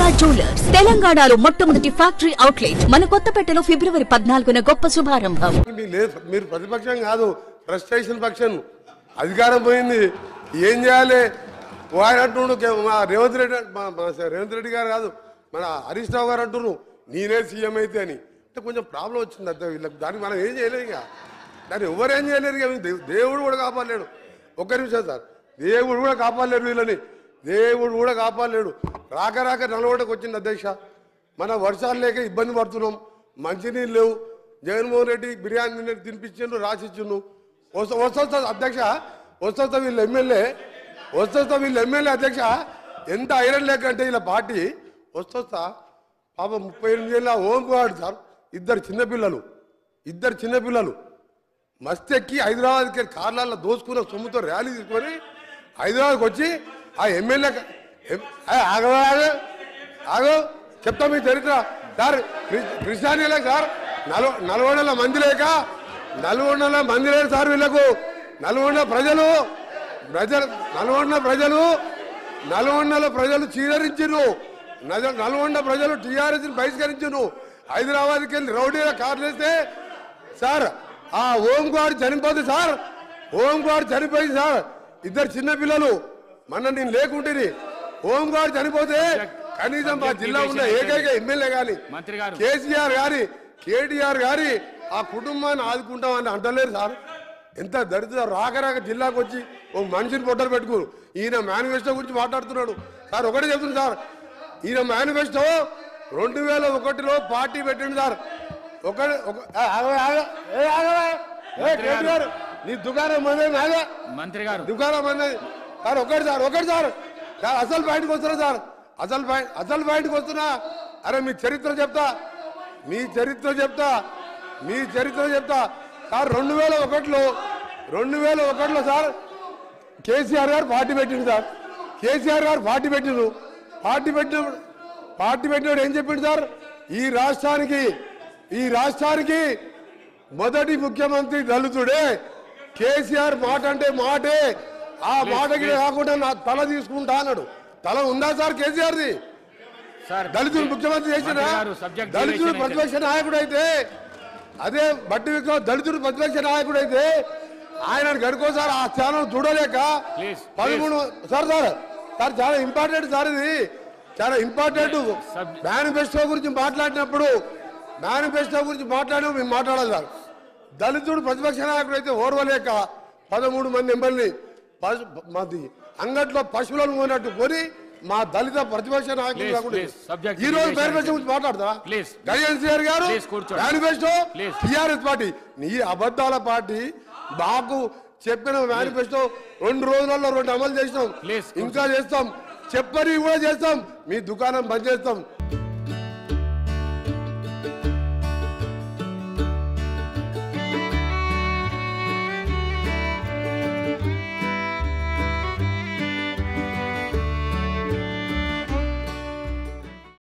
Durga jewellers తెలంగాణలో మొట్టమొదటి factory outlet మన కొత్తపేటలో ఫిబ్రవరి 14న గొప్ప శుభారంభం. మీరు ప్రతిపక్షం కాదు, ఫ్రస్ట్రేషన్ పక్షం. అధికారం పోయింది, ఏం చేయాలి? ఆయన అంటుండు రేవంత్ రెడ్డి గారు కాదు, మన హరీష్ రావు గారు అంటున్నారు నేనే సీఎం అయితే అని. అంటే కొంచెం ప్రాబ్లం వచ్చింది అంతే వీళ్ళకి. దానికి మనం ఏం చేయలేము, ఇక దాన్ని ఎవరేం చేయలేరు. ఇక దేవుడు కూడా కాపాడలేడు. ఒక్క నిమిషం సార్, దేవుడు కూడా కాపాడలేడు వీళ్ళని, దేవుడు కూడా కాపాడలేడు. రాక రాక నలగొండకు వచ్చింది అధ్యక్ష. మన వర్షాలు లేక ఇబ్బంది పడుతున్నాం, మంచినీళ్ళు లేవు. జగన్మోహన్ రెడ్డి బిర్యానీ తినిపించిండు, రాసిచ్చిండు. వస్తా అధ్యక్ష, వస్తా వీళ్ళ ఎమ్మెల్యే అధ్యక్ష. ఎంత ఐరన్ లేక అంటే వీళ్ళ పార్టీ వస్తా పాప 38 ఏళ్ళ ఓంకువాడు సార్. ఇద్దరు చిన్నపిల్లలు మస్తెక్కి హైదరాబాద్కి కార్లలో దోసుకున్న సొమ్ముతో ర్యాలీ తీసుకొని హైదరాబాద్కి వచ్చి ఆ ఎమ్మెల్యే ఆగో చెప్తా మీ చరిత్ర సార్. కృష్ణానీలే సార్, నల్గొండల మంది లేక సార్ వీళ్ళకు. నల్గొండ ప్రజలు చీదరించిరు. నల్గొండ ప్రజలు టీఆర్ఎస్ బహిష్కరించును. హైదరాబాద్కి వెళ్ళి రౌడీల కార్లు వేస్తే సార్ ఆ ఓంకువాడు చనిపోతుంది సార్. ఓంకువాడు చనిపోయింది సార్. ఇద్దరు చిన్నపిల్లలు మొన్న నేను లేకుంటే ఓంకువాడు చనిపోతే కనీసం మా జిల్లా ఉన్న ఏకైక ఎమ్మెల్యే కానీ కేసీఆర్ గారి కేటీఆర్ గారి ఆ కుటుంబాన్ని ఆదుకుంటామని అంటలేరు సార్. ఎంత దరిద్ర రాక జిల్లాకు వచ్చి ఓ మనిషిని పొట్టలు పెట్టుకోరు. ఈయన మేనిఫెస్టో గురించి మాట్లాడుతున్నాడు సార్. ఒకటే చెప్తుంది సార్, ఈయన మేనిఫెస్టో 2001లో పార్టీ పెట్టిండు సార్. నీ దుకాణం మంత్రి గారు దుకాణం మంది సార్. ఒకటి సార్ అసలు పాయింట్కి వస్తున్నా సార్. అసలు పాయింట్కి వస్తున్నా. అరే మీ చరిత్ర చెప్తా సార్. 2001లో సార్ కేసీఆర్ గారు పార్టీ పెట్టిండు సార్. పార్టీ పెట్టినప్పుడు ఏం చెప్పిండు సార్? ఈ రాష్ట్రానికి మొదటి ముఖ్యమంత్రి దళితుడే. కేసీఆర్ మాట అంటే మాటే, ఆ మాటకి కాకుండా నా తల తీసుకుంటా అన్నాడు. తల ఉందా సార్ కేసీఆర్ది? దళితుడు ముఖ్యమంత్రి చేసిన దళితుడు ప్రతిపక్ష నాయకుడు అయితే, అదే బట్టి విక్రమ్ దళితుడు ప్రతిపక్ష నాయకుడు అయితే ఆయన గడుకో సార్. ఆ స్థానం చూడలేక 13 సార్ చాలా ఇంపార్టెంట్ సార్. ఇది చాలా ఇంపార్టెంట్. మేనిఫెస్టో గురించి మాట్లాడినప్పుడు మేము మాట్లాడాలి సార్. దళితుడు ప్రతిపక్ష నాయకుడు అయితే ఓర్వలేక 13 మంది ఎమ్మెల్యేని అంగట్లో పశువులను కొన్నట్టు కొని మా దళిత ప్రతిపక్ష నాయకులు కాకుండా ఈ రోజు మేనిఫెస్టో గురించి మాట్లాడతా గడియన్ గారు. మేనిఫెస్టో టీఆర్ఎస్ పార్టీ నీ అబద్ధాల పార్టీ. మాకు చెప్పిన మేనిఫెస్టో 2 రోజులలో 2 అమలు చేసినాం, ఇంకా చేస్తాం. చెప్పని కూడా చేస్తాం. మీ దుకాణం బంద్ చేస్తాం.